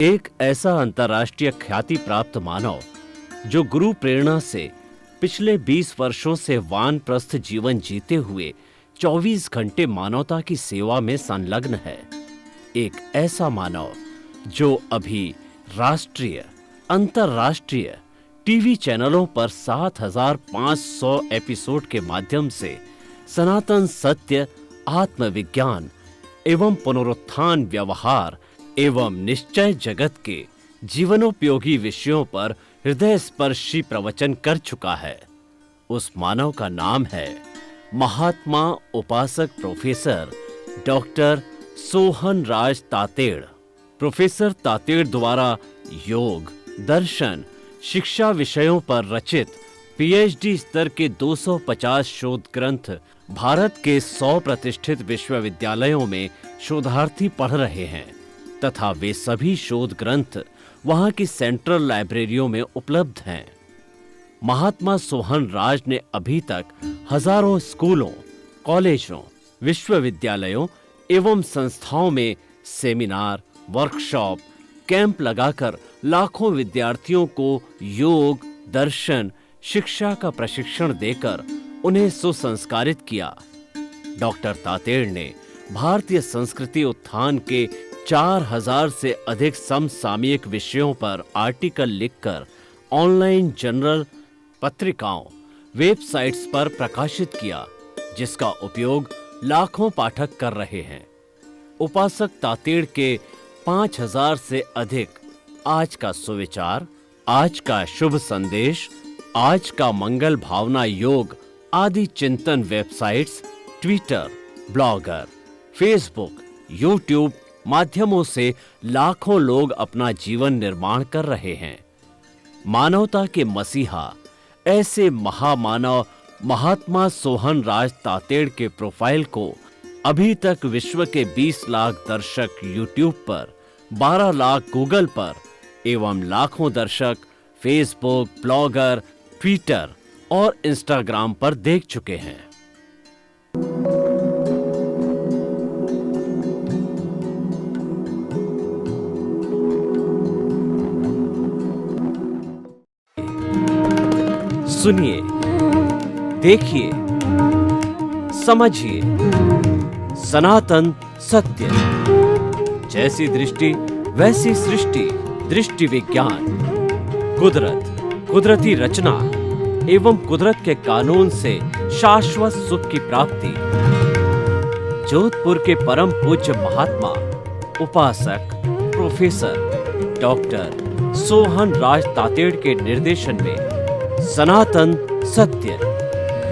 एक ऐसा अंतर्राष्ट्रीय ख्याति प्राप्त मानव जो गुरु प्रेरणा से पिछले 20 वर्षों से वानप्रस्थ जीवन जीते हुए 24 घंटे मानवता की सेवा में संलग्न है। एक ऐसा मानव जो अभी राष्ट्रीय, अंतर्राष्ट्रीय टीवी चैनलों पर 7,500 एपिसोड के माध्यम से सनातन सत्य, आत्मविज्ञान एवं पुनरुत्थान, व्यवहार एवं निश्चय जगत के जीवनोपयोगी विषयों पर हृदय स्पर्शी प्रवचन कर चुका है। उस मानव का नाम है महात्मा उपासक प्रोफेसर डॉक्टर सोहन राज तातेड़। प्रोफेसर तातेड़ द्वारा योग, दर्शन, शिक्षा विषयों पर रचित पीएचडी स्तर के 250 शोध ग्रंथ भारत के 100 प्रतिष्ठित विश्वविद्यालयों में शोधार्थी पढ़ रहे हैं तथा वे सभी शोध ग्रंथ वहां की सेंट्रल लाइब्रेरियों में उपलब्ध हैं। महात्मा सोहन राज ने अभी तक हजारों स्कूलों, कॉलेजों, विश्वविद्यालयों एवं संस्थाओं में सेमिनार, वर्कशॉप, कैंप लगाकर लाखों विद्यार्थियों को योग, दर्शन, शिक्षा का प्रशिक्षण देकर उन्हें सुसंस्कारित किया। डॉक्टर तातेड़ ने भारतीय संस्कृति उत्थान के 4000 से अधिक समसामयिक विषयों पर आर्टिकल लिखकर ऑनलाइन जर्नल, पत्रिकाओं, वेबसाइट्स पर प्रकाशित किया, जिसका उपयोग लाखों पाठक कर रहे हैं। उपासक तातेड़ के 5000 से अधिक आज का सुविचार, आज का शुभ संदेश, आज का मंगल भावना योग आदि चिंतन websites, Twitter, blogger, Facebook, YouTube माध्यमों से लाखों लोग अपना जीवन निर्माण कर रहे हैं। मानवता के मसीहा ऐसे महामानव महात्मा सोहन राज तातेड़ के प्रोफाइल को अभी तक विश्व के 20 लाख दर्शक यूट्यूब पर, 12 लाख गूगल पर एवं लाखों दर्शक फेसबुक, ब्लॉगर, ट्विटर और इंस्टाग्राम पर देख चुके हैं। सुनिए, देखिए, समझिए सनातन सत्य। जैसी दृष्टि वैसी सृष्टि, दृष्टि विज्ञान, कुदरत, कुदरती रचना एवं कुदरत के कानून से शाश्वत सुख की प्राप्ति। जोधपुर के परम पूज्य महात्मा उपासक प्रोफेसर डॉक्टर सोहन राज तातेड़ के निर्देशन में सनातन सत्य।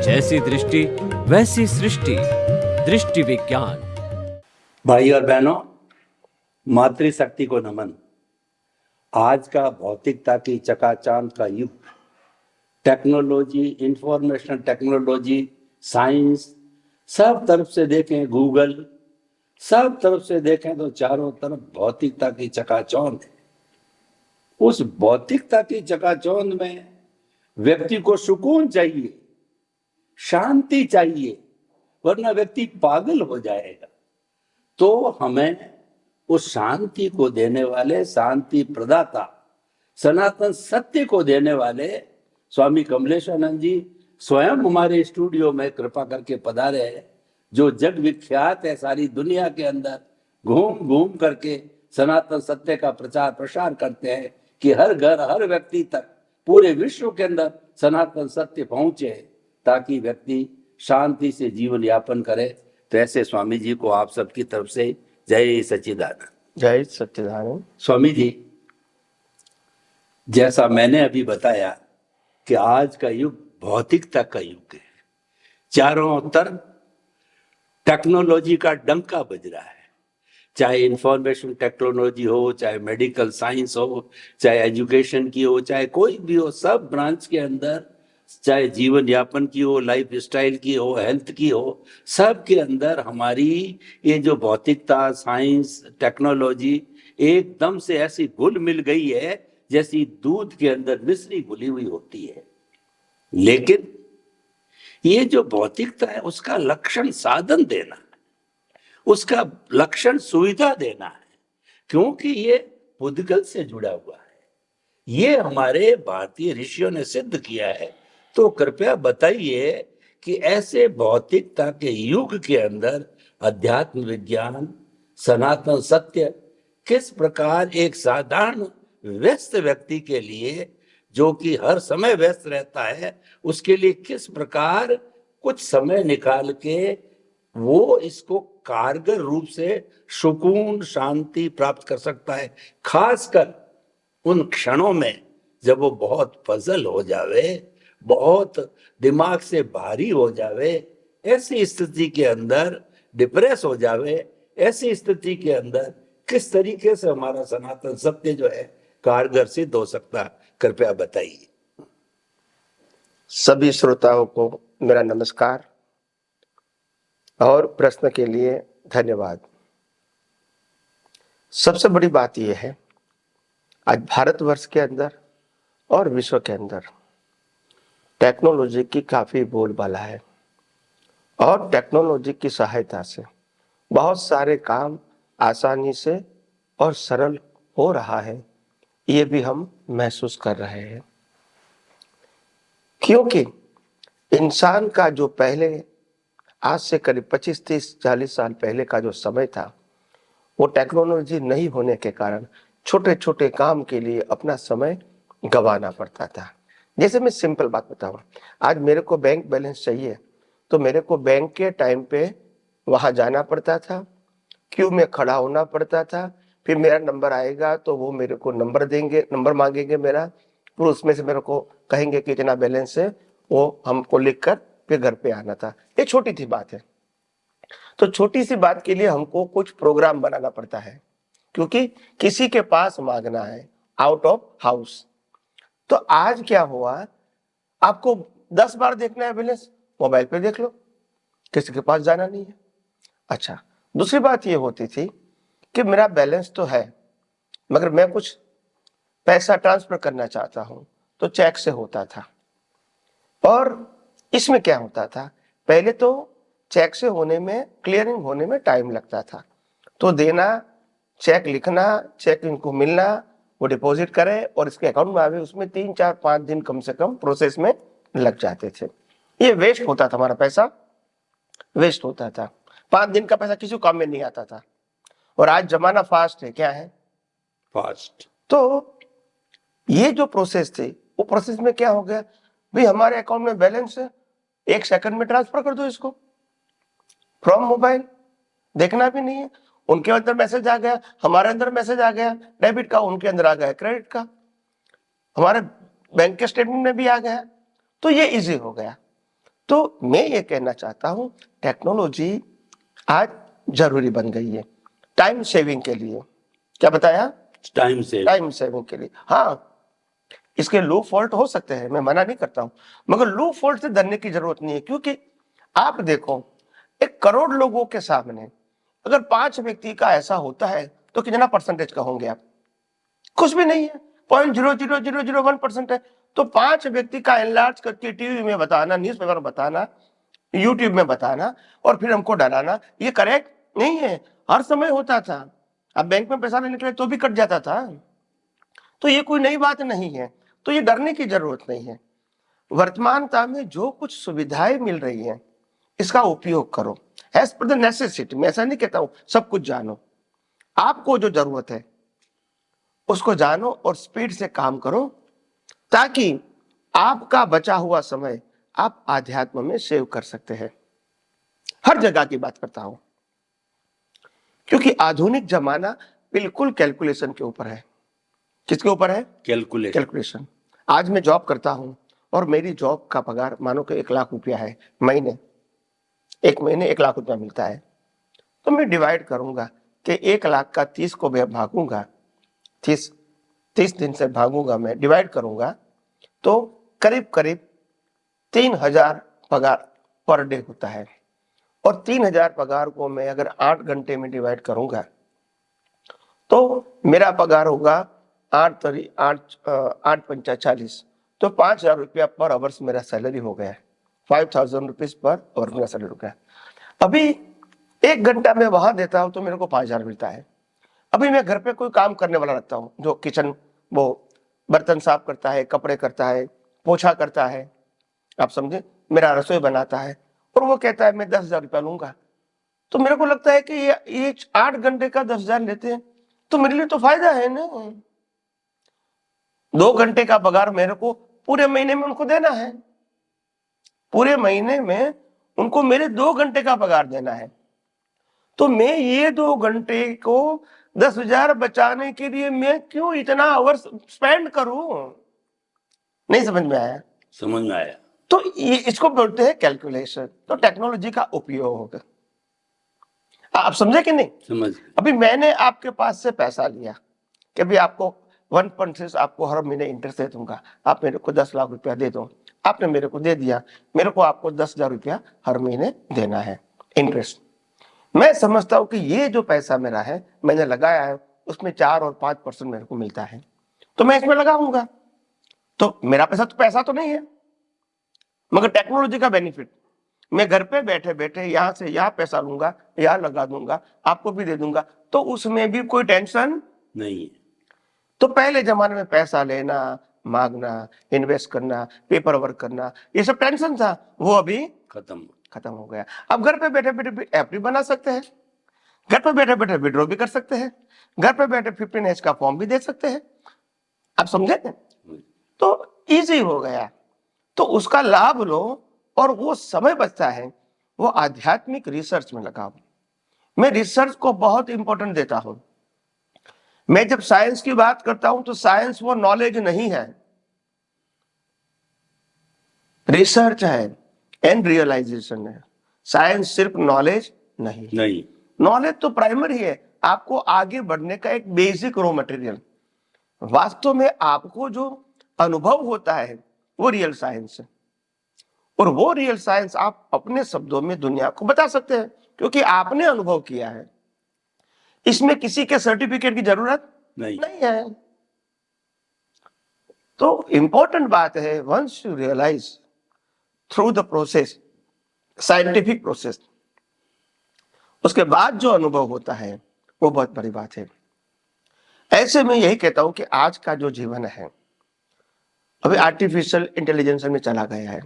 जैसी दृष्टि वैसी सृष्टि, दृष्टि विज्ञान। भाई और बहनों, मातृशक्ति को नमन। आज का भौतिकता की चकाचौंध का युग, टेक्नोलॉजी, इंफॉर्मेशन टेक्नोलॉजी, साइंस, सब तरफ से देखें, गूगल, सब तरफ से देखें तो चारों तरफ भौतिकता की चकाचौंध है। उस भौतिकता की चकाचौंध में व्यक्ति को सुकून चाहिए, शांति चाहिए, वरना व्यक्ति पागल हो जाएगा। तो हमें उस शांति को देने वाले, शांति प्रदाता, सनातन सत्य को देने वाले स्वामी कमलेशानंद जी स्वयं हमारे स्टूडियो में कृपा करके पधारे हैं, जो जग विख्यात है। सारी दुनिया के अंदर घूम घूम करके सनातन सत्य का प्रचार प्रसार करते हैं कि हर घर, हर व्यक्ति तक, पूरे विश्व के अंदर सनातन सत्य पहुंचे, ताकि व्यक्ति शांति से जीवन यापन करे। तो ऐसे स्वामी जी को आप सबकी तरफ से जय सच्चिदानंद। जय सच्चिदानंद। स्वामी जी, जैसा मैंने अभी बताया कि आज का युग भौतिकता का युग है। चारों तरफ टेक्नोलॉजी का डंका बज रहा है, चाहे इंफॉर्मेशन टेक्नोलॉजी हो, चाहे मेडिकल साइंस हो, चाहे एजुकेशन की हो, चाहे कोई भी हो, सब ब्रांच के अंदर, चाहे जीवन यापन की हो, लाइफ स्टाइल की हो, हेल्थ की हो, सब के अंदर हमारी ये जो भौतिकता, साइंस, टेक्नोलॉजी एकदम से ऐसी घुल मिल गई है जैसी दूध के अंदर मिश्री घुली हुई होती है। लेकिन ये जो भौतिकता है उसका लक्षण साधन देना, उसका लक्षण सुविधा देना है, क्योंकि ये पुद्गल से जुड़ा हुआ है। ये हमारे भारतीय ऋषियों ने सिद्ध किया है। तो कृपया बताइए कि ऐसे भौतिकता के युग के अंदर अध्यात्म विज्ञान, सनातन सत्य किस प्रकार एक साधारण व्यस्त व्यक्ति के लिए, जो कि हर समय व्यस्त रहता है, उसके लिए किस प्रकार कुछ समय निकाल के वो इसको कारगर रूप से सुकून शांति प्राप्त कर सकता है, खासकर उन क्षणों में जब वो बहुत पजल हो जावे, बहुत दिमाग से भारी हो जावे, ऐसी स्थिति के अंदर डिप्रेस हो जावे, ऐसी स्थिति के अंदर किस तरीके से हमारा सनातन सत्य जो है कारगर सिद्ध हो सकता है, कृपया बताइए। सभी श्रोताओं को मेरा नमस्कार और प्रश्न के लिए धन्यवाद। सबसे बड़ी बात यह है, आज भारतवर्ष के अंदर और विश्व के अंदर टेक्नोलॉजी की काफी बोलबाला है और टेक्नोलॉजी की सहायता से बहुत सारे काम आसानी से और सरल हो रहा है, ये भी हम महसूस कर रहे हैं। क्योंकि इंसान का जो पहले आज से करीब 25, 30, 40 साल पहले का जो समय था, वो टेक्नोलॉजी नहीं होने के कारण छोटे छोटे काम के लिए अपना समय गंवाना पड़ता था। जैसे मैं सिंपल बात बताऊं, आज मेरे को बैंक बैलेंस चाहिए तो मेरे को बैंक के टाइम पे वहां जाना पड़ता था, क्यू में खड़ा होना पड़ता था, फिर मेरा नंबर आएगा तो वो मेरे को नंबर देंगे, नंबर मांगेंगे मेरा, फिर उसमें से मेरे को कहेंगे कि इतना बैलेंस है, वो हमको लिख कर फिर घर पे आना था। ये छोटी सी बात है। तो छोटी सी बात के लिए हमको कुछ प्रोग्राम बनाना पड़ता है, क्योंकि किसी के पास मांगना है आउट ऑफ हाउस। तो आज क्या हुआ, आपको 10 बार देखना है बैलेंस, मोबाइल पे देख लो, किसी के पास जाना नहीं है। अच्छा, दूसरी बात ये होती थी कि मेरा बैलेंस तो है मगर मैं कुछ पैसा ट्रांसफर करना चाहता हूं तो चेक से होता था। और इसमें क्या होता था, पहले तो चेक से होने में, क्लियरिंग होने में टाइम लगता था। तो देना, चेक लिखना, चेक इनको मिलना, वो डिपॉजिट करे और इसके अकाउंट में आवे, उसमें 3, 4, 5 दिन कम से कम प्रोसेस में लग जाते थे। ये वेस्ट होता था, हमारा पैसा वेस्ट होता था। 5 दिन का पैसा किसी काम में नहीं आता था। और आज जमाना फास्ट है, क्या है, फास्ट। तो ये जो प्रोसेस थी, वो प्रोसेस में क्या हो गया, भाई हमारे अकाउंट में बैलेंस है, 1 सेकंड में ट्रांसफर कर दो इसको फ्रॉम मोबाइल, देखना भी नहीं है। उनके अंदर मैसेज आ गया, हमारे अंदर मैसेज आ गया डेबिट का, उनके अंदर आ गया क्रेडिट का, हमारे बैंक के स्टेटमेंट में भी आ गया। तो ये इजी हो गया। तो मैं ये कहना चाहता हूं, टेक्नोलॉजी आज जरूरी बन गई है टाइम सेविंग के लिए। क्या बताया, टाइम सेविंग के लिए। हाँ, इसके लो फॉल्ट हो सकते हैं, मैं मना नहीं करता हूं, मगर लो फॉल्ट से डरने की जरूरत नहीं है। क्योंकि आप देखो, 1 करोड़ लोगों के सामने अगर 5 व्यक्ति का ऐसा होता है तो कितना परसेंटेज का होंगे आप, कुछ भी नहीं है, 0.00001% है। तो 5 व्यक्ति का एनलार्ज करके टीवी में बताना, न्यूज पेपर बताना, यूट्यूब में बताना और फिर हमको डराना, ये करेक्ट नहीं है। हर समय होता था, अब बैंक में पैसा नहीं निकले तो भी कट जाता था। तो ये कोई नई बात नहीं है, तो ये डरने की जरूरत नहीं है। वर्तमानता में जो कुछ सुविधाएं मिल रही हैं, इसका उपयोग करो एज पर द नेसेसिटी। मैं ऐसा नहीं कहता हूं सब कुछ जानो, आपको जो जरूरत है उसको जानो और स्पीड से काम करो, ताकि आपका बचा हुआ समय आप आध्यात्म में सेव कर सकते हैं। हर जगह की बात करता हूं, क्योंकि आधुनिक जमाना बिल्कुल कैलकुलेशन के ऊपर है। किसके ऊपर है, कैलकुलेशन। आज मैं जॉब करता हूं और मेरी जॉब का पगार मानो कि 1 लाख रुपया है महीने, 1 महीने 1 लाख रुपया मिलता है। तो मैं डिवाइड करूंगा कि 1 लाख का 30 को भागूंगा, 30 दिन से भागूंगा, मैं डिवाइड करूंगा तो करीब करीब 3000 पगार पर डे होता है। और 3000 पगार को मैं अगर 8 घंटे में डिवाइड करूंगा तो मेरा पगार होगा 8 पंचा 40, तो 5000 रुपया पर आवर्स मेरा सैलरी हो गया है। 5000 रुपीज पर आवर मेरा सैलरी हो गया। अभी 1 घंटा में वहां देता हूं तो मेरे को 5000 मिलता है। अभी मैं घर पे कोई काम करने वाला रखता हूँ, जो किचन, वो बर्तन साफ करता है, कपड़े करता है, पोछा करता है, आप समझे, मेरा रसोई बनाता है, और वो कहता है मैं 10,000 रुपया लूंगा। तो मेरे को लगता है कि ये 8 घंटे का 10,000 लेते हैं, तो मेरे लिए तो फायदा है ना। 2 घंटे का पगार मेरे को पूरे महीने में उनको देना है, पूरे महीने में उनको मेरे 2 घंटे का पगार देना है। तो मैं ये 2 घंटे को 10,000 बचाने के लिए मैं क्यों इतना आवर स्पेंड करूं? नहीं समझ में आया? समझ में आया। तो ये इसको बोलते हैं कैलकुलेशन। तो टेक्नोलॉजी का उपयोग, आप समझे कि नहीं? समझ गए। अभी मैंने आपके पास से पैसा लिया कि अभी आपको 1.6 आपको हर महीने इंटरेस्ट दे दूंगा, आप मेरे को 10 लाख रुपया दे दो। आपने मेरे को दे दिया, मेरे को आपको 10,000 रुपया हर महीने देना है इंटरेस्ट। मैं समझता हूं कि ये जो पैसा मेरा है, मैंने लगाया है, उसमें 4 और 5% मेरे को मिलता है, तो मैं इसमें लगाऊंगा। तो मेरा पैसा तो नहीं है, मगर टेक्नोलॉजी का बेनिफिट, मैं घर पे बैठे बैठे यहां से यहां पैसा लूंगा, यहां लगा दूंगा, आपको भी दे दूंगा, तो उसमें भी कोई टेंशन नहीं है। तो पहले जमाने में पैसा लेना, मांगना, इन्वेस्ट करना, पेपर वर्क करना, ये सब टेंशन था, वो अभी खत्म हो गया। अब घर पे बैठे बैठे एफ डी बना सकते हैं, घर पे बैठे बैठे विड्रॉ भी कर सकते हैं, घर पे बैठे 15H का फॉर्म भी दे सकते हैं, आप समझे? तो इजी हो गया। तो उसका लाभ लो, और वो समय बचता है वो आध्यात्मिक रिसर्च में लगाओ। मैं रिसर्च को बहुत इंपॉर्टेंट देता हूं। मैं जब साइंस की बात करता हूं तो साइंस वो नॉलेज नहीं है, रिसर्च है एंड रियलाइजेशन है। साइंस सिर्फ नॉलेज नहीं, नॉलेज तो प्राइमरी है, आपको आगे बढ़ने का एक बेसिक रॉ मटेरियल। वास्तव में आपको जो अनुभव होता है वो रियल साइंस है, और वो रियल साइंस आप अपने शब्दों में दुनिया को बता सकते हैं, क्योंकि आपने अनुभव किया है। इसमें किसी के सर्टिफिकेट की जरूरत नहीं है। तो इंपॉर्टेंट बात है, once you realise through the process, scientific process, उसके बाद जो अनुभव होता है वो बहुत बड़ी बात है। ऐसे में यही कहता हूं कि आज का जो जीवन है अभी आर्टिफिशियल इंटेलिजेंस में चला गया है,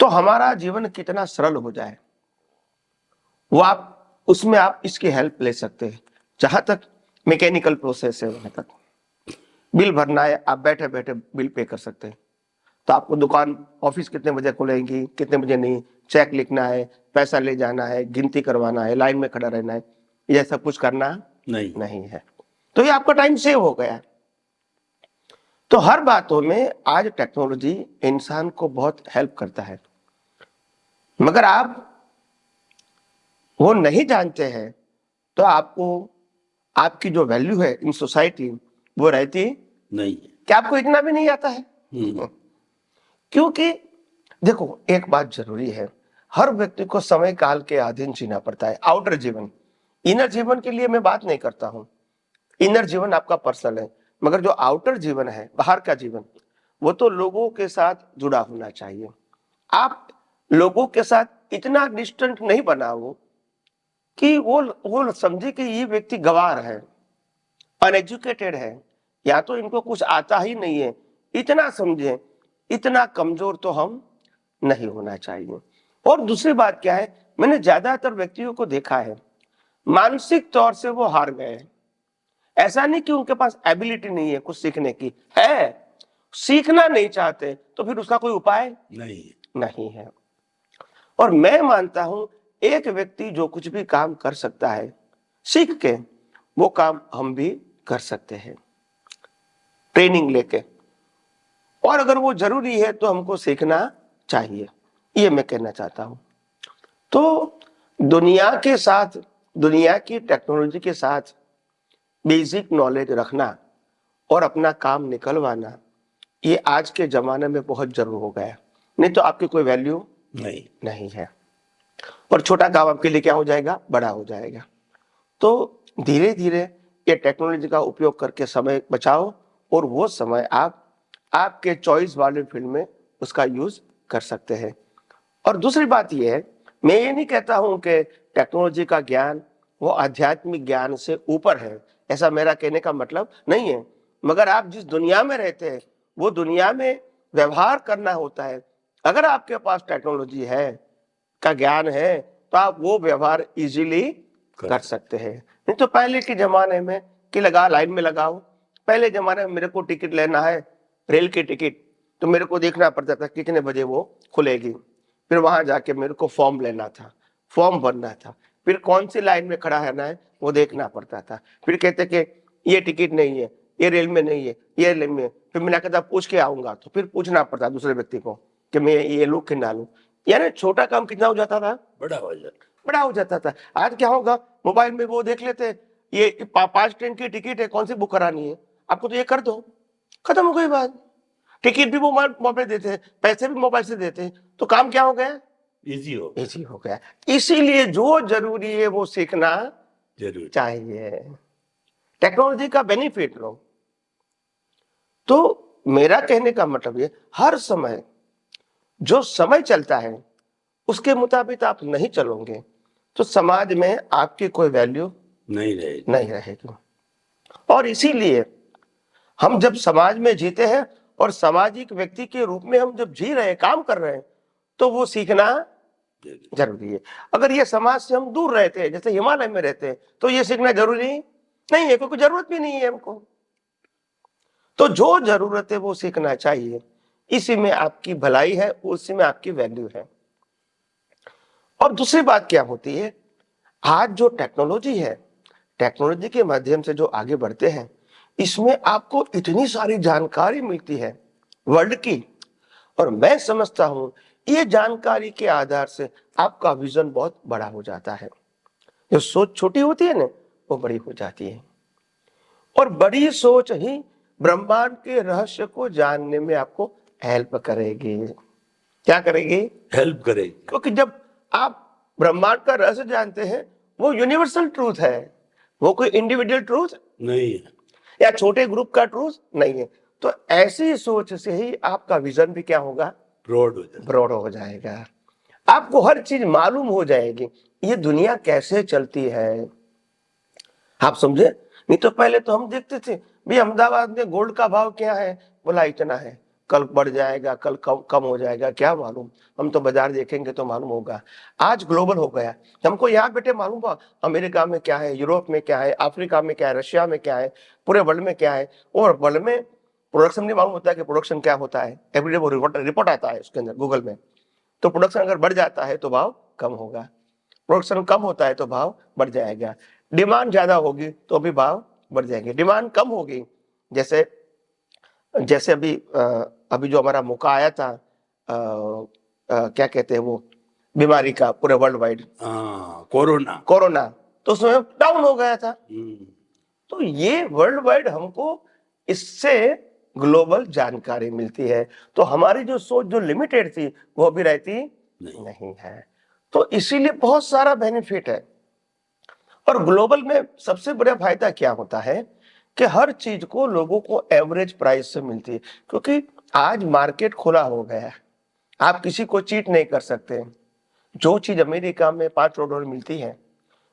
तो हमारा जीवन कितना सरल हो जाए, वो आप उसमें आप इसकी हेल्प ले सकते हैं। जहां तक मैकेनिकल प्रोसेस है, वहां तक बिल भरना है, आप बैठे बैठे बिल पे कर सकते हैं। तो आपको दुकान, ऑफिस कितने बजे खुलेंगी, कितने बजे नहीं, चेक लिखना है, पैसा ले जाना है, गिनती करवाना है, लाइन में खड़ा रहना है, ये सब कुछ करना नहीं है। तो ये आपका टाइम सेव हो गया। तो हर बातों में आज टेक्नोलॉजी इंसान को बहुत हेल्प करता है, मगर आप वो नहीं जानते हैं तो आपको आपकी जो वैल्यू है इन सोसाइटी वो रहती नहीं है। क्या आपको इतना भी नहीं आता है? क्योंकि देखो एक बात जरूरी है, हर व्यक्ति को समय काल के अधीन जीना पड़ता है। आउटर जीवन, इनर जीवन के लिए मैं बात नहीं करता हूं, इनर जीवन आपका पर्सनल है, मगर जो आउटर जीवन है, बाहर का जीवन, वो तो लोगों के साथ जुड़ा होना चाहिए। आप लोगों के साथ इतना डिस्टेंट नहीं बनाओ कि वो समझे कि ये व्यक्ति गवार है, अनएजुकेटेड है, या तो इनको कुछ आता ही नहीं है, इतना समझे। इतना कमजोर तो हम नहीं होना चाहिए। और दूसरी बात क्या है, मैंने ज्यादातर व्यक्तियों को देखा है मानसिक तौर से वो हार गए। ऐसा नहीं कि उनके पास एबिलिटी नहीं है कुछ सीखने की, है, सीखना नहीं चाहते, तो फिर उसका कोई उपाय नहीं है। और मैं मानता हूं एक व्यक्ति जो कुछ भी काम कर सकता है सीख के, वो काम हम भी कर सकते हैं ट्रेनिंग लेके, और अगर वो जरूरी है तो हमको सीखना चाहिए, ये मैं कहना चाहता हूं। तो दुनिया के साथ, दुनिया की टेक्नोलॉजी के साथ बेसिक नॉलेज रखना और अपना काम निकलवाना, ये आज के जमाने में बहुत जरूर हो गया, नहीं तो आपकी कोई वैल्यू नहीं है। और छोटा काम आपके लिए क्या हो जाएगा, बड़ा हो जाएगा। तो धीरे धीरे ये टेक्नोलॉजी का उपयोग करके समय बचाओ, और वो समय आप आपके चॉइस वाले फील्ड में उसका यूज कर सकते हैं। और दूसरी बात ये है, मैं ये नहीं कहता हूं कि टेक्नोलॉजी का ज्ञान वो आध्यात्मिक ज्ञान से ऊपर है, ऐसा मेरा कहने का मतलब नहीं है। मगर आप जिस दुनिया में रहते हैं वो दुनिया में व्यवहार करना होता है। अगर आपके पास टेक्नोलॉजी है का ज्ञान है तो आप वो व्यवहार इजीली कर सकते हैं। नहीं तो पहले के जमाने में कि लगा लाइन में लगाओ, पहले जमाने में मेरे को टिकट लेना है रेल की टिकट, तो मेरे को देखना पड़ता था कितने बजे वो खुलेगी, फिर वहां जाके मेरे को फॉर्म लेना था, फॉर्म भरना था, फिर कौन सी लाइन में खड़ा रहना है वो देखना पड़ता था। फिर कहते कि ये टिकट नहीं है, ये रेल में नहीं है, ये रेल में, फिर मैंने कहता पूछ के आऊंगा, तो फिर पूछना पड़ता दूसरे व्यक्ति को कि मैं ये लूं कि ना लूं। यानी छोटा काम कितना हो जाता था, बड़ा हो जाता था। आज क्या होगा, मोबाइल में वो देख लेते ये 5 ट्रेन की टिकट है, कौन सी बुक करानी है आपको, तो ये कर दो, खत्म हो गई बात। टिकट भी वो मोबाइल देते हैं, पैसे भी मोबाइल से देते हैं, तो काम क्या हो गया, इजी हो गया। इसीलिए जो जरूरी है वो सीखना जरूर चाहिए, टेक्नोलॉजी का बेनिफिट लो। तो मेरा कहने का मतलब ये, हर समय जो समय चलता है उसके मुताबिक आप नहीं चलोगे तो समाज में आपकी कोई वैल्यू नहीं रहेगी। और इसीलिए हम जब समाज में जीते हैं और सामाजिक व्यक्ति के रूप में हम जब जी रहे हैं, काम कर रहे हैं, तो वो सीखना जरूरी है। अगर ये समाज से हम दूर रहते हैं, जैसे हिमालय में रहते हैं, तो ये सीखना जरूरी नहीं है, क्योंकि जरूरत भी नहीं है हमको। तो जो जरूरत है वो सीखना चाहिए, इसी में आपकी भलाई है, उसी में आपकी वैल्यू है। और दूसरी बात क्या होती है, आज जो टेक्नोलॉजी है, टेक्नोलॉजी के माध्यम से जो आगे बढ़ते हैं, इसमें आपको इतनी सारी जानकारी मिलती है वर्ल्ड की, और मैं समझता हूं ये जानकारी के आधार से आपका विजन बहुत बड़ा हो जाता है। जो सोच छोटी होती है ना, वो बड़ी हो जाती है, और बड़ी सोच ही ब्रह्मांड के रहस्य को जानने में आपको हेल्प करेगी। क्या करेगी, हेल्प करेगी, क्योंकि जब आप ब्रह्मांड का रहस्य जानते हैं, वो यूनिवर्सल ट्रूथ है, वो कोई इंडिविजुअल ट्रूथ नहीं है या छोटे ग्रुप का ट्रूथ नहीं है। तो ऐसी सोच से ही आपका विजन भी क्या होगा, ब्रॉड हो जाएगा। आपको हर चीज मालूम हो जाएगी, ये दुनिया कैसे चलती है, आप समझे। नहीं तो पहले तो हम देखते थे भाई अहमदाबाद में गोल्ड का भाव क्या है, बोला इतना है, कल बढ़ जाएगा, कल कम हो जाएगा, क्या मालूम, हम तो बाजार देखेंगे तो मालूम होगा। आज ग्लोबल हो गया, हमको यहाँ बैठे मालूम हुआ अमेरिका में क्या है, यूरोप में क्या है, अफ्रीका में क्या है, रशिया में क्या है, पूरे वर्ल्ड में क्या है। और वर्ल्ड में प्रोडक्शन नहीं मालूम होता है कि प्रोडक्शन क्या होता है, एवरीडे वो रिपोर्ट आता है उसके अंदर गूगल में। तो प्रोडक्शन अगर बढ़ जाता है तो भाव कम होगा, प्रोडक्शन कम होता है तो भाव बढ़ जाएगा, डिमांड ज्यादा होगी तो भी भाव बढ़ जाएंगे, डिमांड कम होगी। जैसे जैसे अभी जो हमारा मौका आया था, क्या कहते हैं वो बीमारी का पूरे वर्ल्ड वाइड, कोरोना, तो उसमें डाउन हो गया था। तो ये वर्ल्ड वाइड हमको इससे ग्लोबल जानकारी मिलती है, तो हमारी जो सोच जो लिमिटेड थी वो भी रहती नहीं है। तो इसीलिए बहुत सारा बेनिफिट है। और ग्लोबल में सबसे बड़ा फायदा क्या होता है कि हर चीज को लोगों को एवरेज प्राइस से मिलती है, क्योंकि आज मार्केट खुला हो गया है, आप किसी को चीट नहीं कर सकते। जो चीज अमेरिका में $5 मिलती है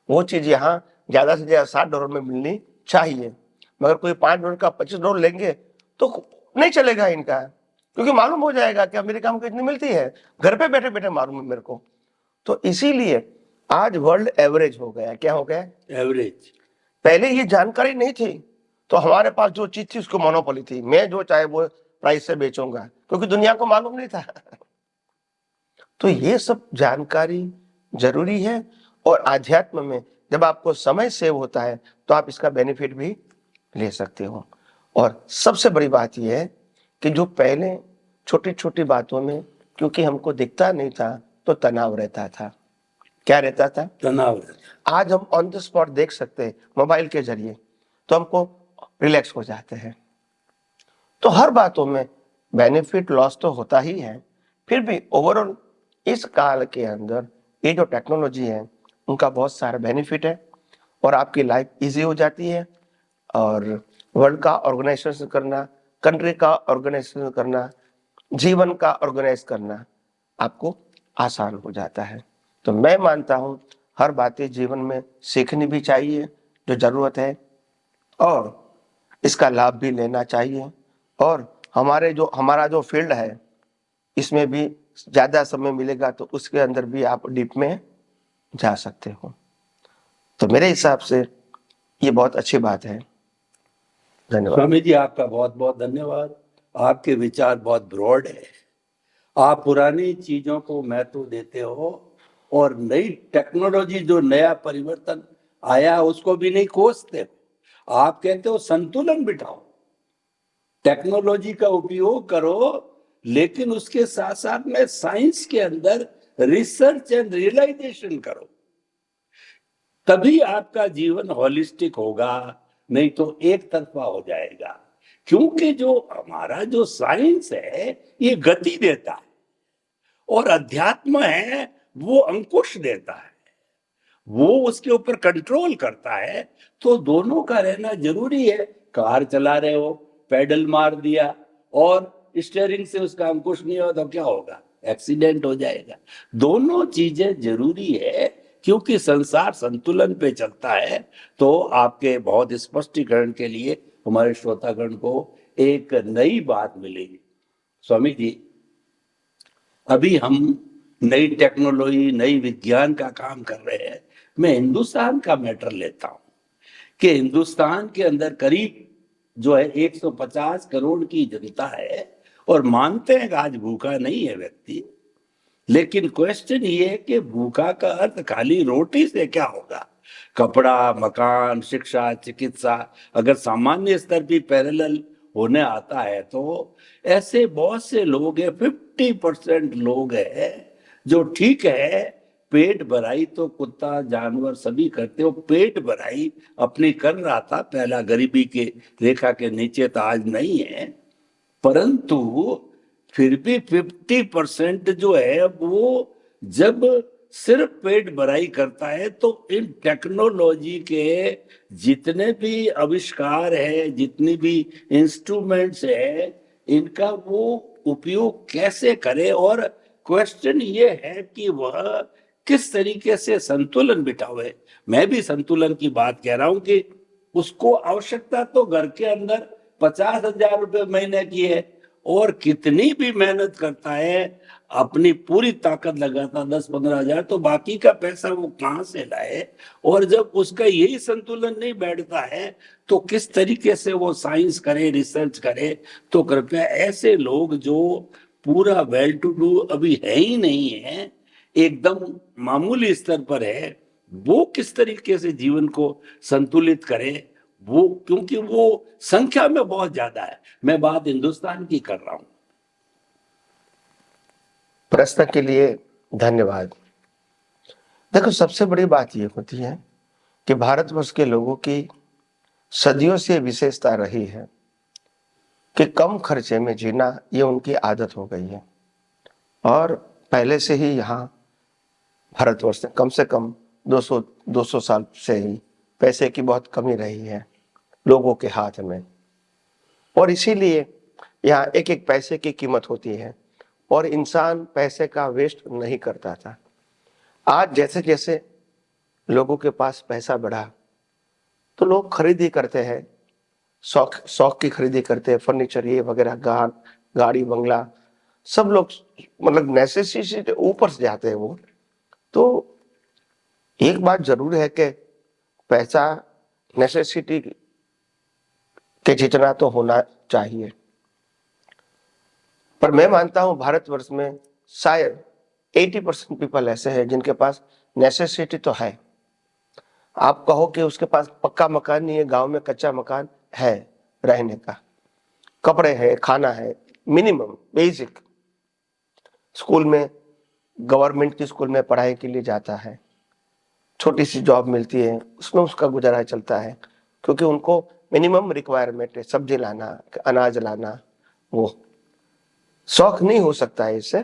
वो चीज यहाँ ज्यादा से ज्यादा $60 में मिलनी चाहिए, मगर कोई $5 का $25 लेंगे तो नहीं चलेगा इनका, क्योंकि मालूम हो जाएगा कि अमेरिका में कितनी मिलती है, घर पे बैठे बैठे मालूम है मेरे को। तो इसीलिए आज वर्ल्ड एवरेज हो गया। क्या हो गया, एवरेज। पहले ये जानकारी नहीं थी, तो हमारे पास जो चीज थी उसको मोनोपोली थी, मैं जो चाहे वो प्राइस से बेचूंगा, क्योंकि दुनिया को मालूम नहीं था। तो ये सब जानकारी जरूरी है। और आध्यात्म में जब आपको समय सेव होता है तो आप इसका बेनिफिट भी ले सकते हो। और सबसे बड़ी बात यह है कि जो पहले छोटी छोटी बातों में क्योंकि हमको दिखता नहीं था तो तनाव रहता था, क्या रहता था, तनाव। आज हम ऑन द स्पॉट देख सकते हैं मोबाइल के जरिए, तो हमको रिलैक्स हो जाते हैं। तो हर बातों में बेनिफिट लॉस तो होता ही है, फिर भी ओवरऑल इस काल के अंदर ये जो टेक्नोलॉजी है उनका बहुत सारा बेनिफिट है, और आपकी लाइफ इजी हो जाती है, और वर्ल्ड का ऑर्गेनाइजेशन करना, कंट्री का ऑर्गेनाइजेशन करना, जीवन का ऑर्गेनाइज करना आपको आसान हो जाता है। तो मैं मानता हूं हर बातें जीवन में सीखनी भी चाहिए जो जरूरत है, और इसका लाभ भी लेना चाहिए। और हमारा जो फील्ड है, इसमें भी ज्यादा समय मिलेगा तो उसके अंदर भी आप डीप में जा सकते हो। तो मेरे हिसाब से ये बहुत अच्छी बात है। धन्यवाद। स्वामी जी, आपका बहुत बहुत धन्यवाद। आपके विचार बहुत ब्रॉड है। आप पुरानी चीजों को महत्व देते हो और नई टेक्नोलॉजी जो नया परिवर्तन आया उसको भी नहीं कोसते हो। आप कहते हो संतुलन बिठाओ, टेक्नोलॉजी का उपयोग करो, लेकिन उसके साथ साथ में साइंस के अंदर रिसर्च एंड रियलाइजेशन करो। तभी आपका जीवन होलिस्टिक होगा, नहीं तो एक तरफा हो जाएगा। क्योंकि जो हमारा जो साइंस है ये गति देता है और अध्यात्म है वो अंकुश देता है, वो उसके ऊपर कंट्रोल करता है। तो दोनों का रहना जरूरी है। कार चला रहे हो, पेडल मार दिया और स्टीयरिंग से उसका अंकुश नहीं हो तो क्या होगा? एक्सीडेंट हो जाएगा। दोनों चीजें जरूरी है क्योंकि संसार संतुलन पे चलता है। तो आपके बहुत स्पष्टीकरण के लिए हमारे श्रोतागण को एक नई बात मिलेगी। स्वामी जी, अभी हम नई टेक्नोलॉजी, नई विज्ञान का काम कर रहे हैं। मैं हिंदुस्तान का मैटर लेता हूं कि हिंदुस्तान के अंदर करीब जो है 150 करोड़ की जनता है और मानते हैं कि आज भूखा नहीं है व्यक्ति। लेकिन क्वेश्चन ये है कि भूखा का अर्थ खाली रोटी से क्या होगा? कपड़ा, मकान, शिक्षा, चिकित्सा अगर सामान्य स्तर पे पैरेलल होने आता है तो ऐसे बहुत से लोग हैं, 50% लोग हैं जो ठीक है, पेट भराई तो कुत्ता जानवर सभी करते हो, पेट भराई अपनी कर रहा था, पहला गरीबी के रेखा के नीचे था, आज नहीं है। परंतु फिर भी 50% जो है वो जब सिर्फ पेट भराई करता है तो इन टेक्नोलॉजी के जितने भी आविष्कार है, जितनी भी इंस्ट्रूमेंट्स है, इनका वो उपयोग कैसे करे। और क्वेश्चन ये है कि वह किस तरीके से संतुलन बिठावे। मैं भी संतुलन की बात कह रहा हूं कि उसको आवश्यकता तो घर के अंदर 50,000 रुपए महीने की है और कितनी भी मेहनत करता है, अपनी पूरी ताकत लगाता 10-15 हजार, तो बाकी का पैसा वो कहां से लाए? और जब उसका यही संतुलन नहीं बैठता है तो किस तरीके से वो साइंस करे, रिसर्च करे? तो कृपया ऐसे लोग जो पूरा वेल टू डू अभी है ही नहीं है, एकदम मामूली स्तर पर है, वो किस तरीके से जीवन को संतुलित करे? वो क्योंकि वो संख्या में बहुत ज्यादा है। मैं बात हिंदुस्तान की कर रहा हूं। प्रश्न के लिए धन्यवाद। देखो, सबसे बड़ी बात ये होती है कि भारतवर्ष के लोगों की सदियों से विशेषता रही है कि कम खर्चे में जीना ये उनकी आदत हो गई है। और पहले से ही यहाँ भारतवर्ष में कम से कम 200 साल से ही पैसे की बहुत कमी रही है लोगों के हाथ में, और इसीलिए यहाँ एक एक पैसे की कीमत होती है और इंसान पैसे का वेस्ट नहीं करता था। आज जैसे जैसे लोगों के पास पैसा बढ़ा तो लोग खरीदी करते हैं, शौक की खरीदी करते हैं, फर्नीचर ये वगैरह, गाड़ी बंगला, सब लोग मतलब नेसेसिटी से ऊपर से जाते हैं वो। तो एक बात जरूर है कि पैसा नेसेसिटी के जितना तो होना चाहिए, पर मैं मानता हूं भारतवर्ष में शायद 80% पीपल ऐसे हैं जिनके पास नेसेसिटी तो है। आप कहो कि उसके पास पक्का मकान नहीं है, गांव में कच्चा मकान है रहने का, कपड़े है, खाना है, मिनिमम बेसिक, स्कूल में, गवर्नमेंट की स्कूल में पढ़ाई के लिए जाता है, छोटी सी जॉब मिलती है, उसमें उसका गुजारा चलता है क्योंकि उनको मिनिमम रिक्वायरमेंट है, सब्जी लाना, अनाज लाना, वो शौक नहीं हो सकता है इससे।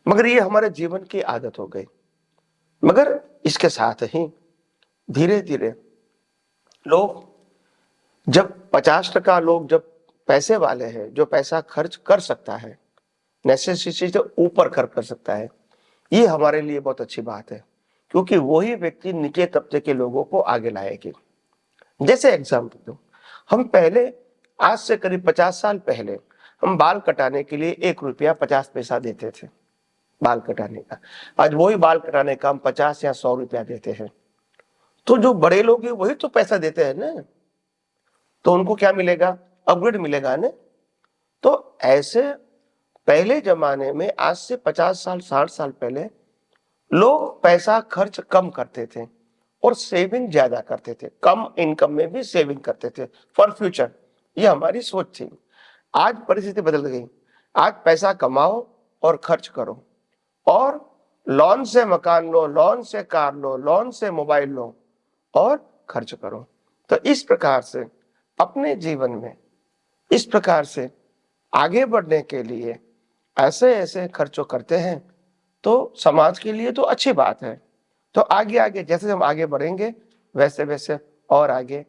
मगर ये हमारे जीवन की आदत हो गई। मगर इसके साथ ही धीरे धीरे लोग, जब 50% लोग जब पैसे वाले हैं, जो पैसा खर्च कर सकता है, नेसेसिटी से ऊपर खर्च कर सकता है, ये हमारे लिए बहुत अच्छी बात है। क्योंकि वही व्यक्ति नीचे तबके के लोगों को आगे लाएगी। जैसे एग्जाम्पल दो, हम पहले आज से करीब 50 साल पहले हम बाल कटाने के लिए 1 रुपया 50 पैसा देते थे बाल कटाने का। आज वही बाल कटाने का हम 50 या 100 रुपया देते हैं। तो जो बड़े लोग हैं वही तो पैसा देते हैं ना, तो उनको क्या मिलेगा? अपग्रेड मिलेगा ना। तो ऐसे पहले जमाने में आज से 50 साल 60 साल पहले लोग पैसा खर्च कम करते थे और सेविंग ज्यादा करते थे, कम इनकम में भी सेविंग करते थे फॉर फ्यूचर। ये हमारी सोच थी। आज परिस्थिति बदल गई। आज पैसा कमाओ और खर्च करो, और लोन से मकान लो, लोन से कार लो, लोन से मोबाइल लो और खर्च करो। तो इस प्रकार से अपने जीवन में इस प्रकार से आगे बढ़ने के लिए ऐसे ऐसे खर्चों करते हैं तो समाज के लिए तो अच्छी बात है। तो आगे आगे जैसे हम आगे बढ़ेंगे वैसे वैसे और आगे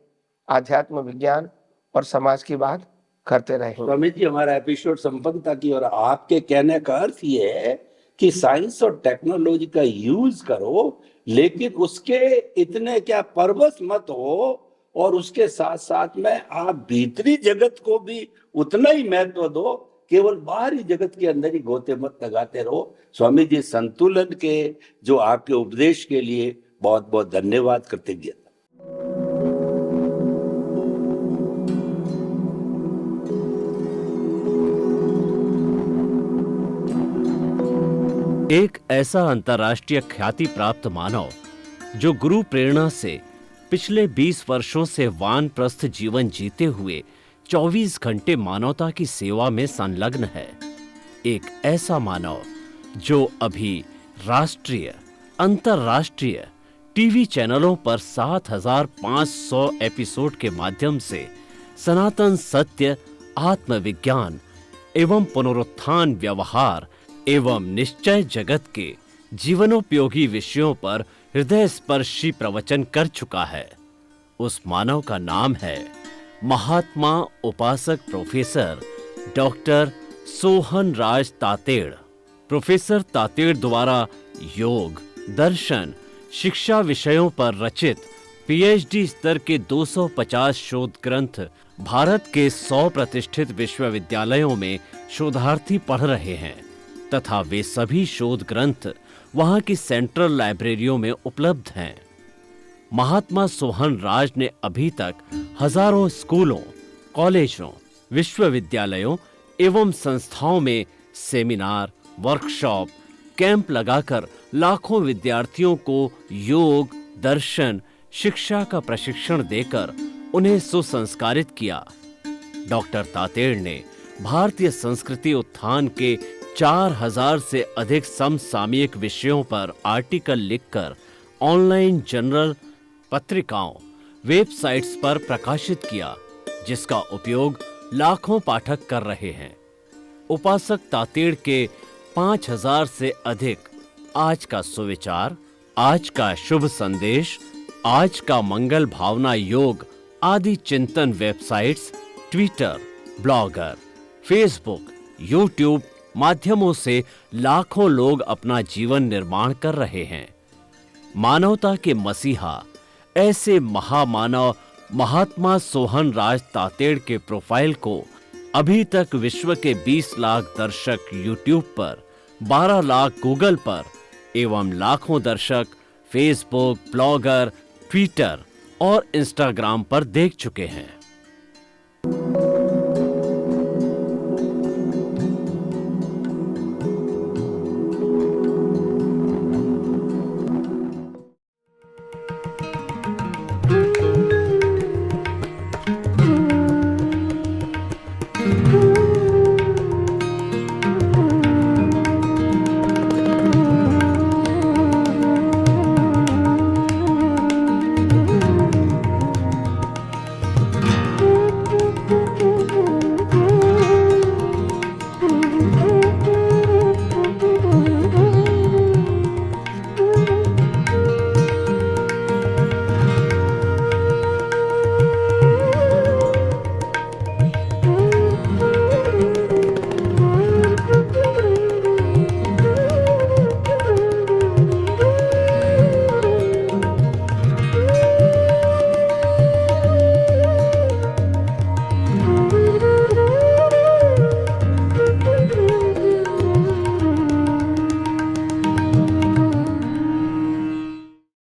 आध्यात्म विज्ञान और समाज की बात करते रहेंगे। स्वामी जी, हमारा एपिसोड संपन्नता की और आपके कहने का अर्थ ये है कि साइंस और टेक्नोलॉजी का यूज करो, लेकिन उसके इतने क्या परवश मत हो, और उसके साथ साथ में आप भीतरी जगत को भी उतना ही महत्व दो। केवल बाहरी जगत के अंदर ही गोते मत लगाते रहो। स्वामी जी, संतुलन के जो आपके उपदेश के लिए बहुत बहुत धन्यवाद, कृतज्ञता। एक ऐसा अंतर्राष्ट्रीय ख्याति प्राप्त मानव जो गुरु प्रेरणा से पिछले 20 वर्षों से वानप्रस्थ जीवन जीते हुए 24 घंटे मानवता की सेवा में संलग्न है। एक ऐसा मानव जो अभी राष्ट्रीय, अंतर्राष्ट्रीय टीवी चैनलों पर 7,500 एपिसोड के माध्यम से सनातन सत्य, आत्मविज्ञान एवं पुनरुत्थान, व्यवहार एवं निश्चय जगत के जीवनोपयोगी विषयों पर हृदय स्पर्शी प्रवचन कर चुका है। उस मानव का नाम है महात्मा उपासक प्रोफेसर डॉक्टर सोहन राज तातेड़। प्रोफेसर तातेड़ द्वारा योग, दर्शन, शिक्षा विषयों पर रचित पीएचडी स्तर के 250 शोध ग्रंथ भारत के 100 प्रतिष्ठित विश्वविद्यालयों में शोधार्थी पढ़ रहे हैं तथा वे सभी शोध ग्रंथ वहां की सेंट्रल लाइब्रेरियों में उपलब्ध हैं। महात्मा सोहन राज ने अभी तक हजारों स्कूलों, कॉलेजों, विश्वविद्यालयों एवं संस्थाओं में सेमिनार, वर्कशॉप, कैंप लगाकर लाखों विद्यार्थियों को योग, दर्शन, शिक्षा का प्रशिक्षण देकर उन्हें सुसंस्कारित किया। डॉक्टर तातेड़ ने भारतीय संस्कृति उत्थान के 4000 से अधिक समसामयिक विषयों पर आर्टिकल लिखकर ऑनलाइन जर्नल, पत्रिकाओं, वेबसाइट्स पर प्रकाशित किया, जिसका उपयोग लाखों पाठक कर रहे हैं। उपासक तातेड़ के 5000 से अधिक आज का सुविचार, आज का शुभ संदेश, आज का मंगल भावना योग आदि चिंतन websites, Twitter, blogger, Facebook, YouTube माध्यमों से लाखों लोग अपना जीवन निर्माण कर रहे हैं। मानवता के मसीहा ऐसे महामानव महात्मा सोहन राज तातेड़ के प्रोफाइल को अभी तक विश्व के 20 लाख दर्शक यूट्यूब पर, 12 लाख गूगल पर एवं लाखों दर्शक फेसबुक, ब्लॉगर, ट्विटर और इंस्टाग्राम पर देख चुके हैं।